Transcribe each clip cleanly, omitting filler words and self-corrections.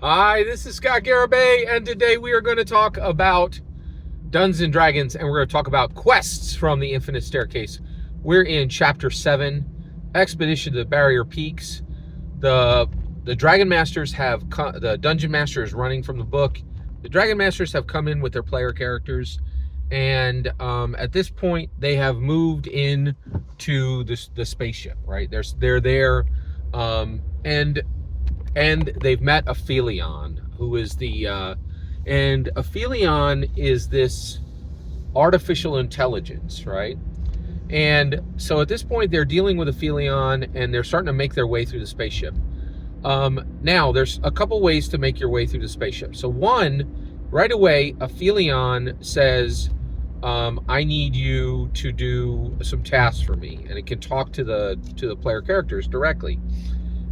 Hi, this is Scott Garibay, and today we are going to talk about Dungeons and Dragons, and we're going to talk about quests from the Infinite Staircase. We're in Chapter 7, Expedition to the Barrier Peaks. The Dragon Masters have the Dungeon Master is running from the book. The Dragon Masters have come in with their player characters, and at this point, they have moved in to the spaceship. Right, they're there, and they've met Aphelion, who is and Aphelion is this artificial intelligence, right? And so at this point, they're dealing with Aphelion, and they're starting to make their way through the spaceship. Now, there's a couple ways to make your way through the spaceship. So one, right away, Aphelion says, I need you to do some tasks for me, and it can talk to the player characters directly.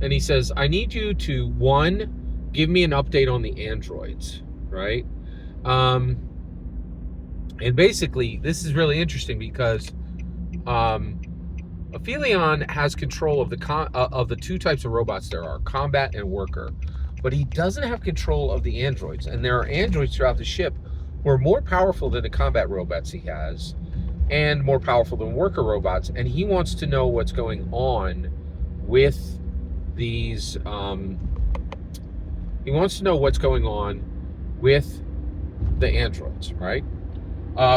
And he says, I need you to, one, give me an update on the androids, right? And basically, this is really interesting because Aphelion has control of the two types of robots there are, combat and worker. But he doesn't have control of the androids. And there are androids throughout the ship who are more powerful than the combat robots he has and more powerful than worker robots. And he wants to know what's going on with these he wants to know what's going on with the androids, right?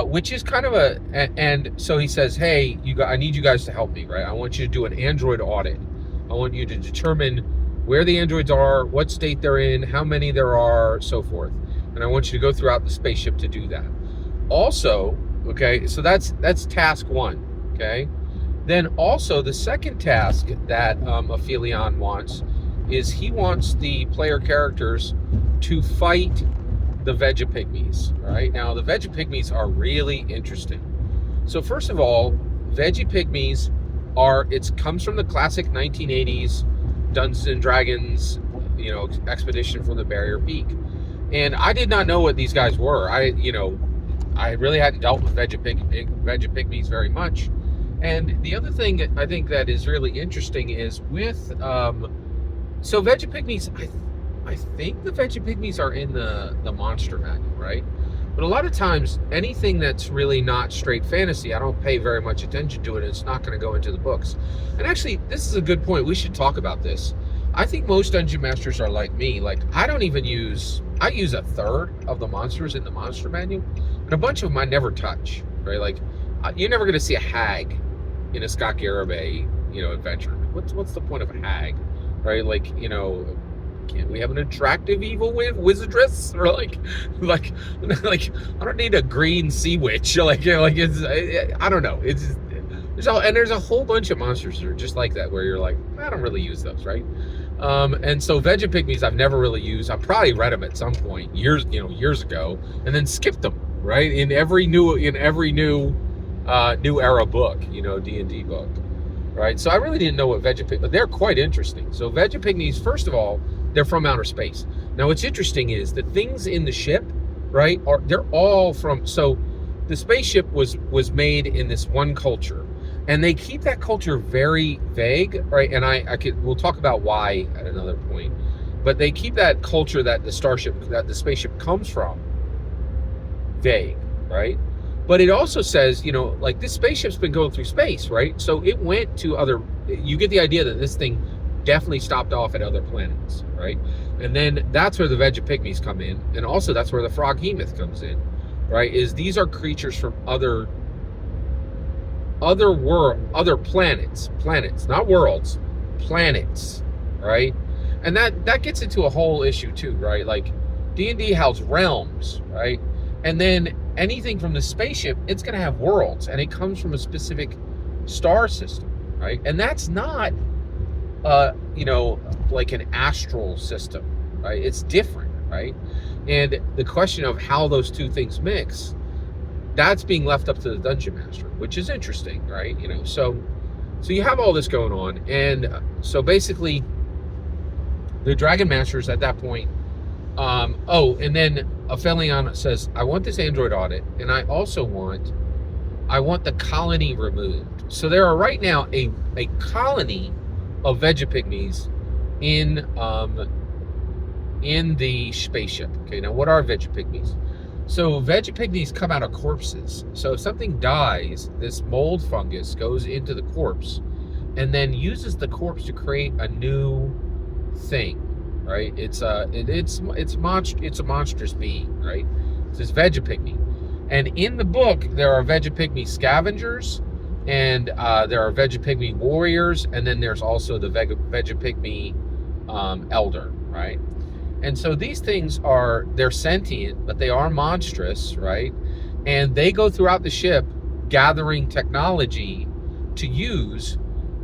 Which is kind of and so he says, hey, I need you guys to help me, right? I want you to do an android audit. I want you to determine where the androids are, what state they're in, how many there are, so forth. And I want you to go throughout the spaceship to do that. Also, okay, so that's task one, okay? Then also the second task that Aphelion wants is he wants the player characters to fight the Vegapygmies, right? Now, the Vegapygmies are really interesting. So first of all, Vegapygmies comes from the classic 1980s Dungeons and Dragons, expedition from the Barrier Peak. And I did not know what these guys were. I really hadn't dealt with Vegapygmies very much. And the other thing I think that is really interesting is with so Vegapygmies, I think the Vegapygmies are in the monster manual, right? But a lot of times, anything that's really not straight fantasy, I don't pay very much attention to it. It's not going to go into the books. And actually, this is a good point. We should talk about this. I think most dungeon masters are like me. Like, I use a third of the monsters in the monster manual, and a bunch of them I never touch, right? Like, you're never going to see a hag in a Scott Garibay, adventure. What's the point of a hag, right? Like, can't we have an attractive evil wizardress, or like I don't need a green sea witch, I don't know. There's a whole bunch of monsters that are just like that where you're like, I don't really use those, right? And so Vegapygmies I've never really used. I've probably read them at some point years ago, and then skipped them, right? In every new new era book, D&D book, right? So I really didn't know what Vegapygmies, but they're quite interesting. So Vegapygmies, first of all, they're from outer space. Now, what's interesting is the things in the ship, right, they're all from, so the spaceship was made in this one culture, and they keep that culture very vague, right? And we'll talk about why at another point, but they keep that culture that the spaceship comes from vague, right? But it also says, like, this spaceship's been going through space, right? So it went to you get the idea that this thing definitely stopped off at other planets, right? And then that's where the Vegapygmies come in, and also that's where the Froghemoth comes in, right? These are creatures from other planets, not worlds, planets, right? And that gets into a whole issue too, right? Like, D&D has realms, right? And then anything from the spaceship, it's going to have worlds, and it comes from a specific star system, right? And that's not, like an astral system, right? It's different, right? And the question of how those two things mix, that's being left up to the dungeon master, which is interesting, right? So you have all this going on, and so basically, the dragon masters at that point. And then Aphelion says, I want this android audit, and I also want the colony removed. So there are right now a colony of Vegapygmies in in the spaceship. Okay, now what are Vegapygmies? So Vegapygmies come out of corpses. So if something dies, this mold fungus goes into the corpse and then uses the corpse to create a new thing, right? It's a monstrous being, right? It's this Vegapygmy, and in the book there are Vegapygmy scavengers, and there are Vegapygmy warriors, and then there's also the Vegapygmy elder, right? And so these things they're sentient, but they are monstrous, right? And they go throughout the ship gathering technology to use.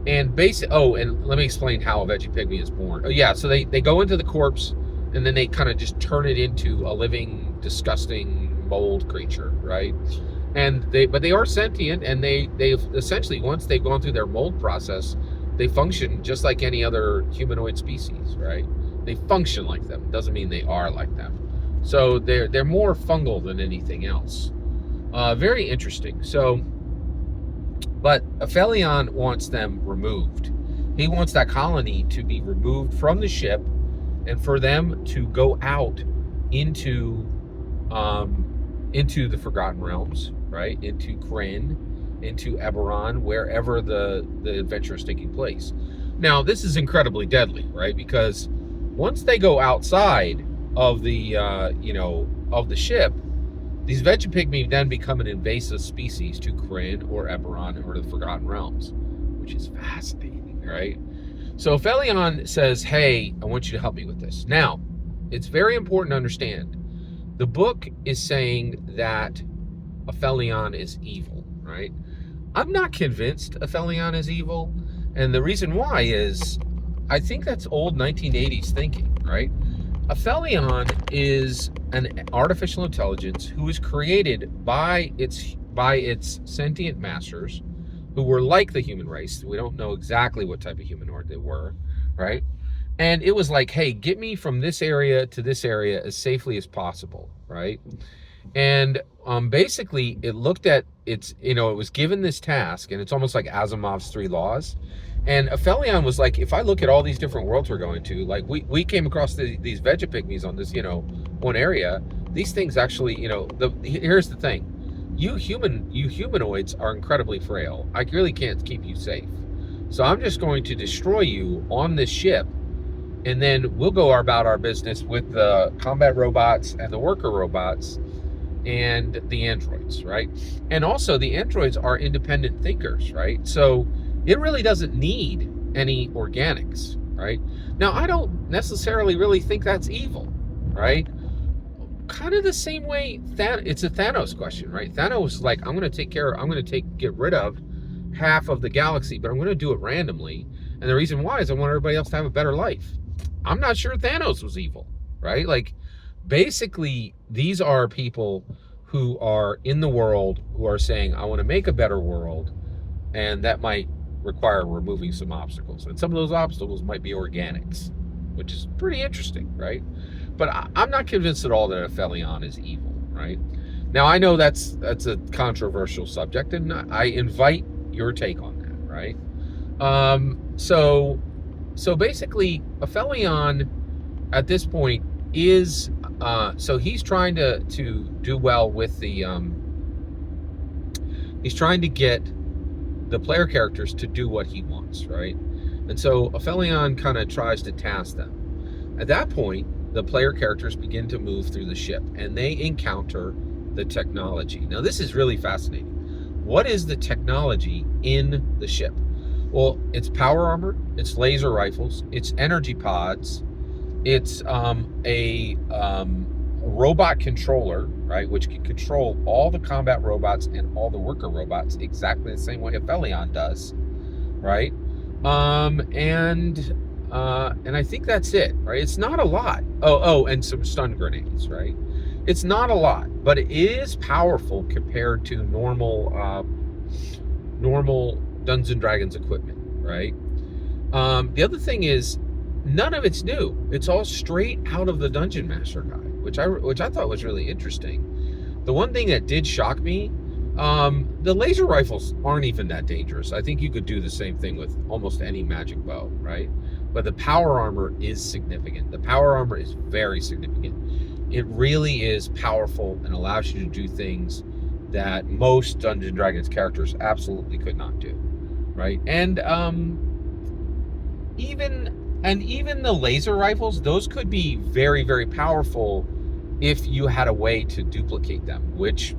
And and let me explain how a Vegapygmy is born. Oh yeah, so they go into the corpse and then they kind of just turn it into a living, disgusting mold creature, right? And they are sentient, and they've essentially, once they've gone through their mold process, they function just like any other humanoid species, right? They function like them. Doesn't mean they are like them. So they're more fungal than anything else. Very interesting. So, but Aphelion wants them removed. He wants that colony to be removed from the ship, and for them to go out into the Forgotten Realms, right? Into Kryn, into Eberron, wherever the adventure is taking place. Now, this is incredibly deadly, right? Because once they go outside of the of the ship, these Vegapygmy then become an invasive species to Kryn or Eberron or the Forgotten Realms, which is fascinating, right? So Aphelion says, hey, I want you to help me with this. Now, it's very important to understand. The book is saying that Aphelion is evil, right? I'm not convinced Aphelion is evil, and the reason why is I think that's old 1980s thinking, right? Aphelion is an artificial intelligence who was created by its sentient masters, who were like the human race. We don't know exactly what type of humanoid they were, right? And it was like, hey, get me from this area to this area as safely as possible, right? And basically, it looked at it was given this task, and it's almost like Asimov's 3 laws. And Aphelion was like, if I look at all these different worlds we're going to, like we came across these Vegapygmies on this, one area. These things actually, here's the thing. You humanoids are incredibly frail. I really can't keep you safe. So I'm just going to destroy you on this ship, and then we'll go about our business with the combat robots and the worker robots and the androids, right? And also the androids are independent thinkers, right? So it really doesn't need any organics, right? Now, I don't necessarily really think that's evil, right? Kind of the same way it's a Thanos question, right? Thanos is like, I'm going to get rid of half of the galaxy, but I'm going to do it randomly. And the reason why is I want everybody else to have a better life. I'm not sure Thanos was evil, right? Like, basically, these are people who are in the world who are saying, I want to make a better world, and that might require removing some obstacles. And some of those obstacles might be organics, which is pretty interesting, right? But I'm not convinced at all that Aphelion is evil, right? Now, I know that's a controversial subject, and I invite your take on that, right? So basically, Aphelion at this point is so he's trying to do well with the he's trying to get the player characters to do what he wants, right? And so Aphelion kind of tries to task them. At that point, the player characters begin to move through the ship, and they encounter the technology. Now, this is really fascinating. What is the technology in the ship? Well, it's power armor, it's laser rifles, it's energy pods, it's a robot controller, right, which can control all the combat robots and all the worker robots exactly the same way Aphelion does, right? And I think that's it, right? It's not a lot. Oh, and some stun grenades, right? It's not a lot, but it is powerful compared to normal Dungeons and Dragons equipment, right? The other thing is, none of it's new. It's all straight out of the Dungeon Master Guide, which I thought was really interesting. The one thing that did shock me, the laser rifles aren't even that dangerous. I think you could do the same thing with almost any magic bow, right? but the power armor is significant. The power armor is very significant. It really is powerful and allows you to do things that most Dungeons and Dragons characters absolutely could not do, right? And even the laser rifles, those could be very, very powerful if you had a way to duplicate them, which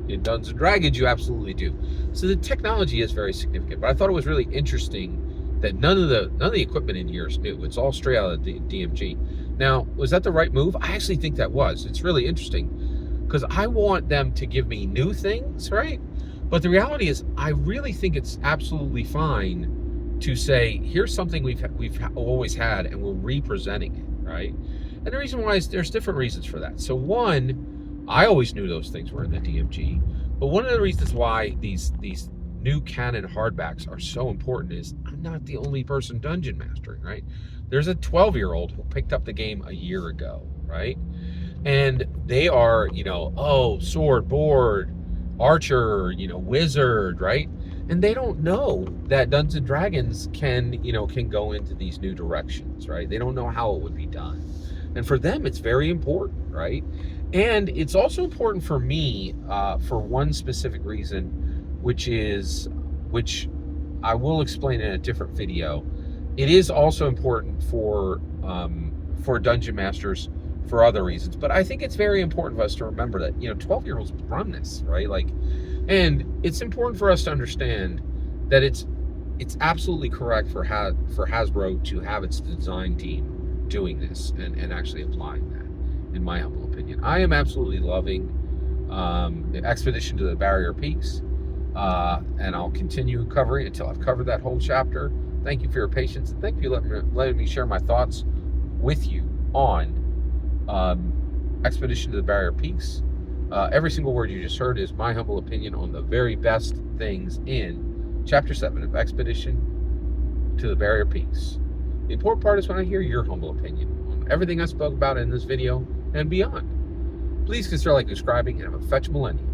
in Dungeons and Dragons you absolutely do. So the technology is very significant. But I thought it was really interesting that none of the equipment in here is new. It's all straight out of the DMG. Now, was that the right move? I actually think that was. It's really interesting because I want them to give me new things, right? But the reality is, I really think it's absolutely fine to say, here's something we've always had, and we're representing it, right? And the reason why is there's different reasons for that. So one, I always knew those things were in the DMG, but one of the reasons why these new Canon hardbacks are so important is I'm not the only person dungeon mastering, right? There's a 12-year-old who picked up the game a year ago, right? And they are, sword, board, archer, wizard, right? And they don't know that Dungeons and Dragons can go into these new directions, right? They don't know how it would be done. And for them, it's very important, right? And it's also important for me for one specific reason, which I will explain in a different video. It is also important for dungeon masters for other reasons, but I think it's very important for us to remember that 12-year-olds run this, right? And it's important for us to understand that it's absolutely correct for Hasbro to have its design team doing this and actually applying that, in my humble opinion. I am absolutely loving the Expedition to the Barrier Peaks. And I'll continue covering until I've covered that whole chapter. Thank you for your patience, and thank you for letting me share my thoughts with you on Expedition to the Barrier Peaks. Every single word you just heard is my humble opinion on the very best things in Chapter 7 of Expedition to the Barrier Peaks. The important part is when I hear your humble opinion on everything I spoke about in this video and beyond. Please consider subscribing, and have a fetch millennium.